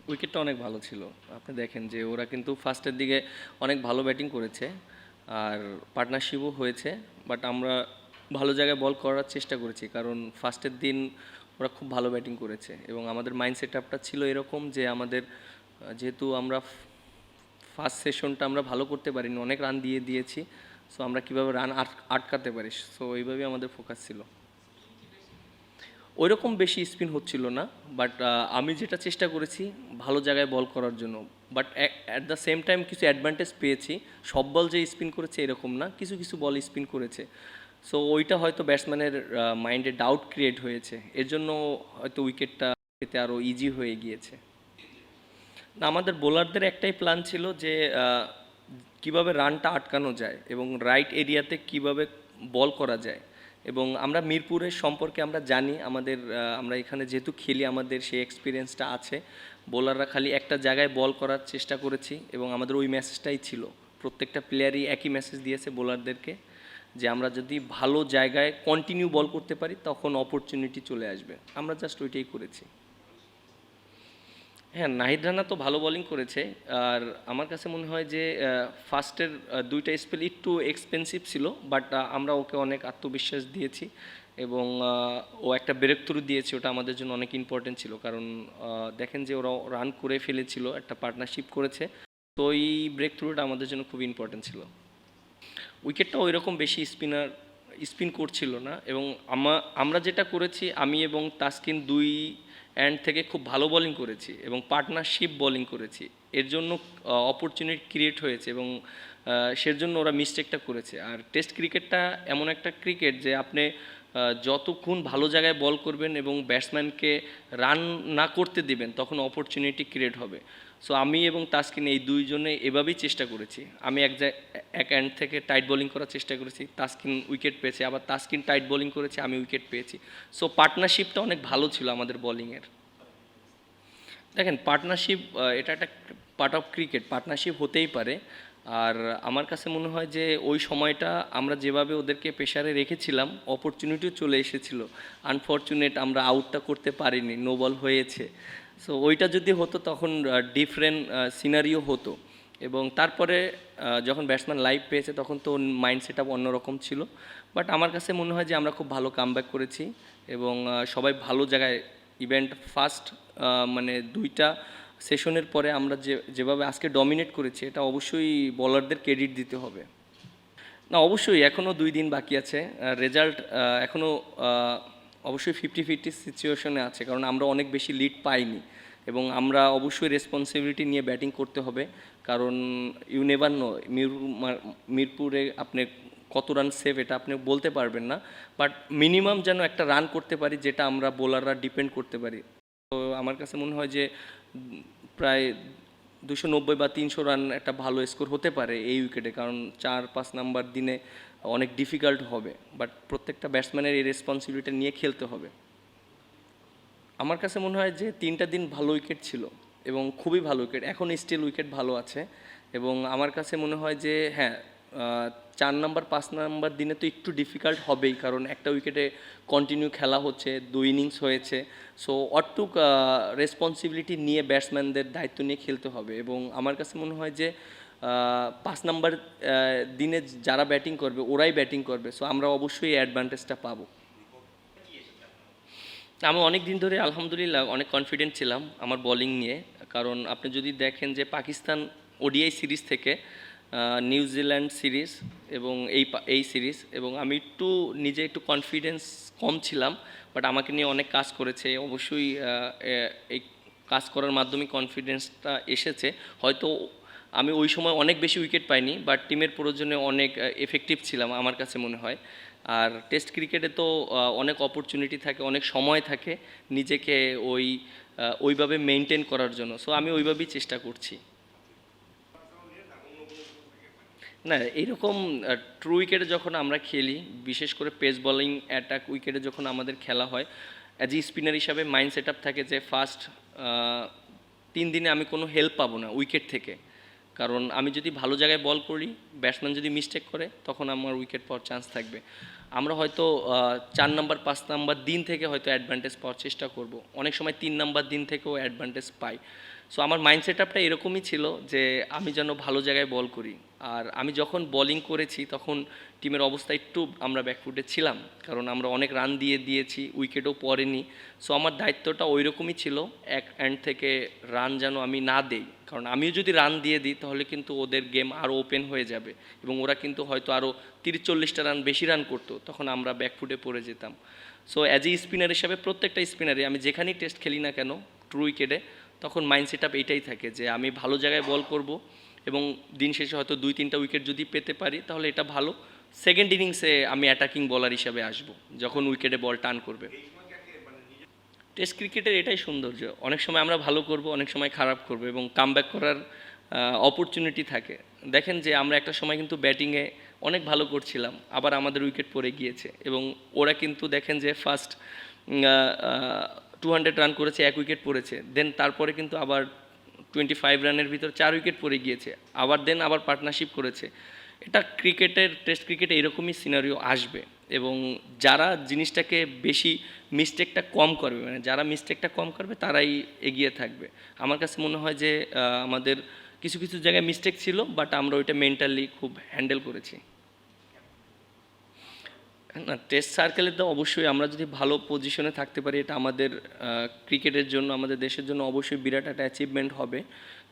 উইকেটটা অনেক ভালো ছিল। আপনি দেখেন যে ওরা কিন্তু ফার্স্টের দিকে অনেক ভালো ব্যাটিং করেছে, আর পার্টনারশিপও হয়েছে। বাট আমরা ভালো জায়গায় বল করার চেষ্টা করেছি, কারণ ফার্স্টের দিন ওরা খুব ভালো ব্যাটিং করেছে এবং আমাদের মাইন্ড সেট আপটা ছিল এরকম যে আমাদের যেহেতু আমরা ফার্স্ট সেশনটা আমরা ভালো করতে পারিনি, অনেক রান দিয়েছি। সো আমরা কীভাবে রান আটকাতে পারি, সো এইভাবেই আমাদের ফোকাস ছিল। ওইরকম বেশি স্পিন হচ্ছিল না, বাট আমি যেটা চেষ্টা করেছি ভালো জায়গায় বল করার জন্য। But at the same time কিছু অ্যাডভান্টেজ পেয়েছি। সব বল যে স্পিন করেছে এরকম না, কিছু কিছু বল স্পিন করেছে। সো ওইটা হয়তো ব্যাটসম্যানের মাইন্ডে ডাউট ক্রিয়েট হয়েছে, এর জন্য হয়তো উইকেটটা পেতে আরও ইজি হয়ে গিয়েছে। না, আমাদের বোলারদের একটাই প্ল্যান ছিল যে কিভাবে রানটা আটকানো যায় এবং রাইট এরিয়াতে কিভাবে বল করা যায়। এবং আমরা মিরপুরের সম্পর্কে আমরা জানি, আমরা এখানে যেহেতু খেলি আমাদের সেই এক্সপিরিয়েন্সটা আছে। বোলাররা খালি একটা জায়গায় বল করার চেষ্টা করেছি এবং আমাদের ওই মেসেজটাই ছিল। প্রত্যেকটা প্লেয়ারই একই মেসেজ দিয়েছে বোলারদেরকে, যে আমরা যদি ভালো জায়গায় কন্টিনিউ বল করতে পারি তখন অপরচুনিটি চলে আসবে। আমরা জাস্ট ওইটাই করেছি। হ্যাঁ, নাহিদ রানা তো ভালো বোলিং করেছে। আর আমার কাছে মনে হয় যে ফার্স্টের দুইটা স্পেল একটু এক্সপেন্সিভ ছিল, বাট আমরা ওকে অনেক আত্মবিশ্বাস দিয়েছি এবং ও একটা ব্রেক থ্রু দিয়েছে, ওটা আমাদের জন্য অনেক ইম্পর্টেন্ট ছিল। কারণ দেখেন যে ওরা রান করে ফেলেছিল, একটা পার্টনারশিপ করেছে, তো এই ব্রেক থ্রুটা আমাদের জন্য খুব ইম্পর্টেন্ট ছিল। উইকেটটা ওই রকম বেশি স্পিন করছিল না এবং আমরা যেটা করেছি, আমি এবং তাসকিন দুই এন্ড থেকে খুব ভালো বোলিং করেছি এবং পার্টনারশিপ বোলিং করেছি। এর জন্য অপরচুনিটি ক্রিয়েট হয়েছে এবং সেজন্য ওরা মিস্টেকটা করেছে। আর টেস্ট ক্রিকেটটা এমন একটা ক্রিকেট যে আপনি যতক্ষণ ভালো জায়গায় বল করবেন এবং ব্যাটসম্যানকে রান না করতে দিবেন তখন অপরচুনিটি ক্রিয়েট হবে। সো আমি এবং তাসকিন এই দুইজনে এভাবেই চেষ্টা করেছি। আমি এক এন্ড থেকে টাইট বোলিং করার চেষ্টা করেছি, তাসকিন উইকেট পেয়েছে, আবার তাসকিন টাইট বোলিং করেছে, আমি উইকেট পেয়েছি। সো পার্টনারশিপটা অনেক ভালো ছিল আমাদের বোলিংয়ের। দেখেন, পার্টনারশিপ এটা একটা পার্ট অফ ক্রিকেট, পার্টনারশিপ হতেই পারে। আর আমার কাছে মনে হয় যে ওই সময়টা আমরা যেভাবে ওদেরকে প্রেশারে রেখেছিলাম, অপরচুনিটিও চলে এসেছিলো। আনফর্চুনেট আমরা আউটটা করতে পারিনি, নো বল হয়েছে। সো ওইটা যদি হতো তখন ডিফারেন্ট সিনারিও হতো। এবং তারপরে যখন ব্যাটসম্যান লাইভ পেয়েছে তখন তো মাইন্ড সেট আপ অন্যরকম ছিল। বাট আমার কাছে মনে হয় যে আমরা খুব ভালো কামব্যাক করেছি এবং সবাই ভালো জায়গায় ইভেন্ট ফার্স্ট মানে দুইটা সেশনের পরে আমরা যেভাবে আজকে ডমিনেট করেছি, এটা অবশ্যই বলারদের ক্রেডিট দিতে হবে। না, অবশ্যই এখনও 2 দিন বাকি আছে। রেজাল্ট এখনও অবশ্যই 50-50 সিচুয়েশনে আছে, কারণ আমরা অনেক বেশি লিড পাইনি এবং আমরা অবশ্যই রেসপন্সিবিলিটি নিয়ে ব্যাটিং করতে হবে। কারণ ইউ নেভার নো, মিরপুরে আপনি কত রান সেভ এটা আপনি বলতে পারবেন না। বাট মিনিমাম যেন একটা রান করতে পারি, যেটা আমরা বোলাররা ডিপেন্ড করতে পারি। তো আমার কাছে মনে হয় যে প্রায় 290 বা 300 রান একটা ভালো স্কোর হতে পারে এই উইকেটে, কারণ 4-5 নাম্বার দিনে অনেক ডিফিকাল্ট হবে। বাট প্রত্যেকটা ব্যাটসম্যানের এই রেসপন্সিবিলিটি নিয়ে খেলতে হবে। আমার কাছে মনে হয় যে 3টা দিন ভালো উইকেট ছিল এবং খুবই ভালো উইকেট, এখন স্টিল উইকেট ভালো আছে। এবং আমার কাছে মনে হয় যে হ্যাঁ, 4 নাম্বার 5 নাম্বার দিনে তো একটু ডিফিকাল্ট হবেই, কারণ একটা উইকেটে কন্টিনিউ খেলা হচ্ছে, 2 ইনিংস হয়েছে। সো অটুক রেসপন্সিবিলিটি নিয়ে ব্যাটসম্যানদের দায়িত্ব নিয়ে খেলতে হবে। এবং আমার কাছে মনে হয় যে 5 নাম্বার দিনে যারা ব্যাটিং করবে ওরাই ব্যাটিং করবে, সো আমরা অবশ্যই এই অ্যাডভান্টেজটা পাবো। আমি অনেক দিন ধরে আলহামদুলিল্লাহ অনেক কনফিডেন্ট ছিলাম আমার বোলিং নিয়ে। কারণ আপনি যদি দেখেন যে পাকিস্তান ওডিআই সিরিজ থেকে নিউজিল্যান্ড সিরিজ এবং এই সিরিজ, এবং আমি নিজে একটু কনফিডেন্স কম ছিলাম, বাট আমাকে নিয়ে অনেক কাজ করেছে। অবশ্যই এই কাজ করার মাধ্যমে কনফিডেন্সটা এসেছে। হয়তো আমি ওই সময় অনেক বেশি উইকেট পাইনি, বাট টিমের প্রয়োজনে অনেক এফেক্টিভ ছিলাম আমার কাছে মনে হয়। আর টেস্ট ক্রিকেটে তো অনেক অপরচুনিটি থাকে, অনেক সময় থাকে নিজেকে ওইভাবে মেনটেন করার জন্য। সো আমি ওইভাবেই চেষ্টা করছি। না, এইরকম ট্রু উইকেটে যখন আমরা খেলি, বিশেষ করে পেস বোলিং অ্যাটাক উইকেটে যখন আমাদের খেলা হয়, অ্যাজ এ স্পিনার হিসাবে মাইন্ড সেট আপ থাকে যে ফার্স্ট 3 দিনে আমি কোনো হেল্প পাবো না উইকেট থেকে। কারণ আমি যদি ভালো জায়গায় বল করি, ব্যাটসম্যান যদি মিস্টেক করে, তখন আমার উইকেট পাওয়ার চান্স থাকবে। আমরা হয়তো 4 নাম্বার 5 নাম্বার দিন থেকে হয়তো অ্যাডভান্টেজ পাওয়ার চেষ্টা করব, অনেক সময় 3 নাম্বার দিন থেকেও অ্যাডভান্টেজ পাই। সো আমার মাইন্ড সেট আপটা এরকমই ছিল যে আমি যেন ভালো জায়গায় বল করি। আর আমি যখন বোলিং করেছি তখন টিমের অবস্থা একটু আমরা ব্যাকফুটে ছিলাম, কারণ আমরা অনেক রান দিয়েছি, উইকেটও পড়েনি। সো আমার দায়িত্বটা ওই রকমই ছিল, এক এন্ড থেকে রান যেন আমি না দেই, কারণ আমিও যদি রান দিয়ে দিই তাহলে কিন্তু ওদের গেম আরও ওপেন হয়ে যাবে এবং ওরা কিন্তু হয়তো আরও 30-40টা রান বেশি রান করতো, তখন আমরা ব্যাকফুটে পড়ে যেতাম। সো অ্যাজ এ স্পিনার হিসাবে প্রত্যেকটা স্পিনারে আমি যেখানেই টেস্ট খেলি না কেন ট্রু উইকেটে, তখন মাইন্ড সেট আপ এইটাই থাকে যে আমি ভালো জায়গায় বল করব এবং দিন শেষে হয়তো 2-3টা উইকেট যদি পেতে পারি তাহলে এটা ভালো। সেকেন্ড ইনিংসে আমি অ্যাটাকিং বলার হিসাবে আসব যখন উইকেটে বল টার্ন করবে। টেস্ট ক্রিকেটের এটাই সৌন্দর্য, অনেক সময় আমরা ভালো করব, অনেক সময় খারাপ করব এবং কামব্যাক করার অপরচুনিটি থাকে। দেখেন যে আমরা একটা সময় কিন্তু ব্যাটিংয়ে অনেক ভালো করছিলাম, আবার আমাদের উইকেট পড়ে গিয়েছে এবং ওরা কিন্তু দেখেন যে ফার্স্ট 200 রান করেছে, 1 উইকেট পড়েছে, দেন তারপরে কিন্তু আবার 25 রানের ভিতর 4 উইকেট পড়ে গিয়েছে, আবার পার্টনারশিপ করেছে। এটা টেস্ট ক্রিকেটে এরকমই সিনারিও আসবে এবং যারা জিনিসটাকে বেশি মিস্টেকটা কম করবে, মানে যারা মিস্টেকটা কম করবে তারাই এগিয়ে থাকবে। আমার কাছে মনে হয় যে আমাদের কিছু কিছু জায়গায় মিস্টেক ছিল, বাট আমরা ওইটা মেন্টালি খুব হ্যান্ডেল করেছি। না, টেস্ট সার্কেলে তো অবশ্যই আমরা যদি ভালো পজিশনে থাকতে পারি এটা আমাদের ক্রিকেটের জন্য, আমাদের দেশের জন্য অবশ্যই বিরাট একটা অ্যাচিভমেন্ট হবে,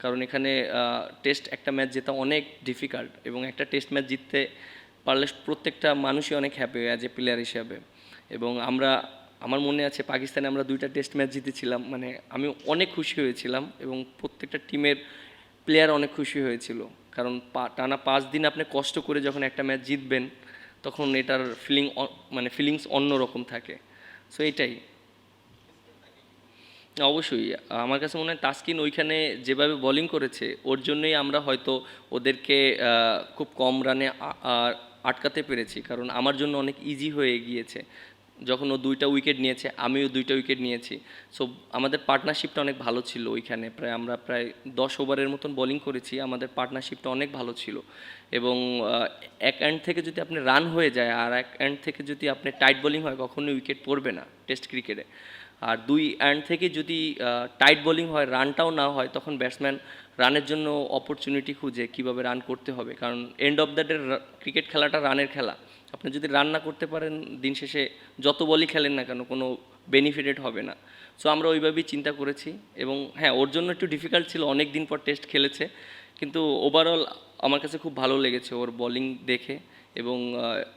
কারণ এখানে টেস্ট একটা ম্যাচ জেতা অনেক ডিফিকাল্ট এবং একটা টেস্ট ম্যাচ জিততে পারলে প্রত্যেকটা মানুষই অনেক হ্যাপি অ্যাজ এ প্লেয়ার হিসাবে। এবং আমার মনে আছে পাকিস্তানে আমরা 2টা টেস্ট ম্যাচ জিতেছিলাম, মানে আমি অনেক খুশি হয়েছিলাম এবং প্রত্যেকটা টিমের প্লেয়ার অনেক খুশি হয়েছিল, কারণ টানা 5 দিন আপনি কষ্ট করে যখন একটা ম্যাচ জিতবেন তখন এটার ফিলিংস অন্যরকম থাকে। সো এটাই অবশ্যই আমার কাছে মনে হয় তাসকিন ওইখানে যেভাবে বোলিং করেছে ওর জন্যই আমরা হয়তো ওদেরকে খুব কম রানে আটকাতে পেরেছি, কারণ আমার জন্য অনেক ইজি হয়ে গিয়েছে যখন ও 2টা উইকেট নিয়েছে, আমিও 2টা উইকেট নিয়েছি। সো আমাদের পার্টনারশিপটা অনেক ভালো ছিল ওইখানে, আমরা প্রায় 10 ওভারের মতন বোলিং করেছি, আমাদের পার্টনারশিপটা অনেক ভালো ছিল এবং এক এন্ড থেকে যদি আপনি রান হয়ে যায় আর এক এন্ড থেকে যদি আপনি টাইট বোলিং হয় কখনোই উইকেট পড়বে না টেস্ট ক্রিকেটে। আর 2 এন্ড থেকে যদি টাইট বোলিং হয়, রানটাও না হয়, তখন ব্যাটসম্যান রানের জন্য অপরচুনিটি খুঁজে কীভাবে রান করতে হবে, কারণ end of the day cricket খেলাটা রানের খেলা। আপনি যদি রান না করতে পারেন দিন শেষে যত বলই খেলেন না কেন কোনো বেনিফিটেড হবে না। সো আমরা ওইভাবেই চিন্তা করেছি এবং হ্যাঁ ওর জন্য একটু ডিফিকাল্ট ছিল, অনেক দিন পর টেস্ট খেলেছে, কিন্তু ওভারঅল আমার কাছে খুব ভালো লেগেছে ওর বোলিং দেখে এবং